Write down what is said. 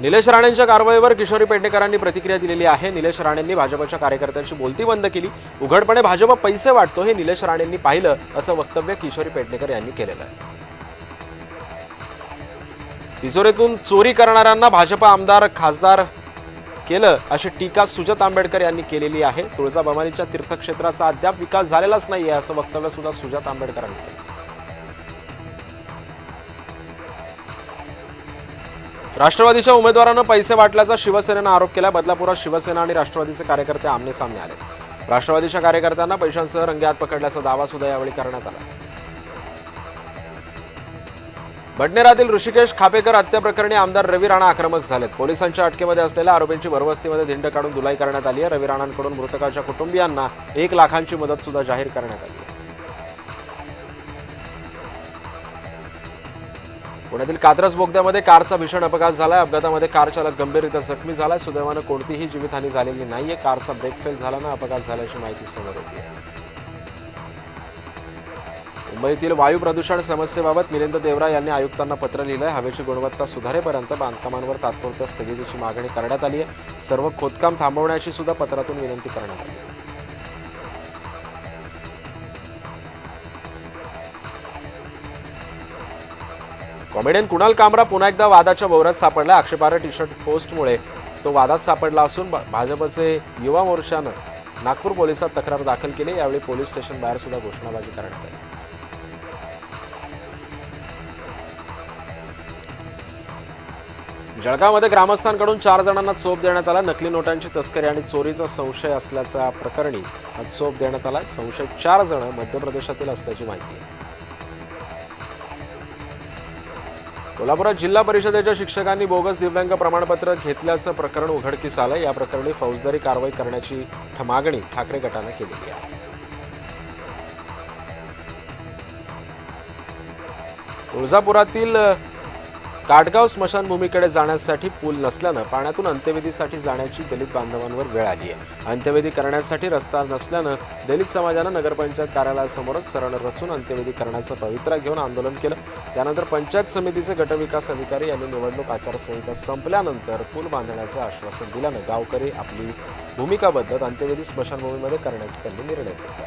निलेश राणेंच्या कारवाईवर किशोरी पेडणेकरांनी प्रतिक्रिया दिलेली आहे। निलेश राणेंनी भाजपच्या कार्यकर्त्यांची बोलती बंद केली। उघडपणे भाजप पैसे वाटतो हे निलेश राणेंनी पाहिलं असं वक्तव्य किशोरी पेडणेकर यांनी केलेलं आहे। तिजोरीतून चोरी करणाऱ्यांना भाजप आमदार खासदार केलं अशी टीका सुजात आंबेडकर यांनी केलेली आहे। तुळजाभवानीच्या तीर्थक्षेत्राचा अद्याप विकास झालेलाच नाहीये असं वक्तव्य सुद्धा सुजात आंबेडकरांनी केलं। राष्ट्रवादीच्या उमेदवारांना पैसे वाटल्याचा शिवसेनेनं आरोप केला। बदलापुरात शिवसेना आणि राष्ट्रवादीचे कार्यकर्ते आमने-सामने आले। राष्ट्रवादीच्या कार्यकर्त्यांना पैशांसह रंगेहात पकडल्याचा दावा सुद्धा यावेळी करण्यात आला। बडनेरातील ऋषिकेश खापेकर हत्या प्रकरणी आमदार रवी राणा आक्रमक झालेत। पोलिसांच्या अटकेमध्ये असलेल्या आरोपींची भरवस्तीमध्ये धिंड काढून धुलाई करण्यात आली आहे। रवी राणांकडून मृतकाच्या कुटुंबियांना 1 लाखांची मदत सुद्धा जाहीर करण्यात आली आहे। पुण्यातील कात्रज बोगद्यामध्ये कारचा भीषण अपघात झालाय। अपघातामध्ये कार चालक गंभीररीत्या जखमी झालाय। सुदैवानं कोणतीही जीवितहानी झालेली नाहीये। कारचा ब्रेक फेल झाल्यानं अपघात झाल्याची माहिती समोर येते आहे। मुंबईतील वायू प्रदूषण समस्येबाबत मिलिंद देवरा यांनी आयुक्तांना पत्र लिहिलंय। हवेची गुणवत्ता सुधारेपर्यंत बांधकामांवर तात्पुरत्या स्थगितीची मागणी करण्यात आली आहे। सर्व खोदकाम थांबवण्याची सुद्धा पत्रातून विनंती करण्यात आली आहे। कॉमेडियन कुणाल कामरा पुन्हा एकदा वादाच्या भोवऱ्यात सापडला। आक्षेपार्ह टी शर्ट पोस्टमुळे तो वादात सापडला असून भाजपचे युवा मोर्चानं नागपूर पोलिसात तक्रार दाखल केली। यावेळी पोलीस स्टेशन बाहेर सुद्धा घोषणाबाजी करण्यात आली। जळगावमध्ये ग्रामस्थांकडून 4 जणांना चोप देण्यात आला। नकली नोटांची तस्करी आणि चोरीचा संशय असल्याच्या प्रकरणी चोप देण्यात आला। संशयित 4 जण मध्य प्रदेशातील असल्याची माहिती आहे। कोल्हापुरात जिल्हा परिषदेच्या शिक्षकांनी बोगस दिव्यांग प्रमाणपत्र घेतल्याचं प्रकरण उघडकीस आलं। या प्रकरणी फौजदारी कारवाई करण्याची मागणी ठाकरे गटाने केलेली आहे। तुळजापुरातील काटगाव स्मशानभूमीकडे जाण्यासाठी पूल नसल्यानं पाण्यातून अंत्यविधीसाठी जाण्याची दलित बांधवांवर वेळ आली आहे। अंत्यविधी करण्यासाठी रस्ता नसल्यानं दलित समाजानं नगरपंचायत कार्यालयासमोरच सरण रचून अंत्यविधी करण्याचं पवित्रा घेऊन आंदोलन केलं। त्यानंतर पंचायत समितीचे गटविकास अधिकारी यांनी निवडणूक आचारसंहिता संपल्यानंतर पूल बांधण्याचं आश्वासन दिल्यानं गावकरी आपली भूमिका बदलत अंत्यविधी स्मशानभूमीमध्ये करण्याचा त्यांनी निर्णय घेतला।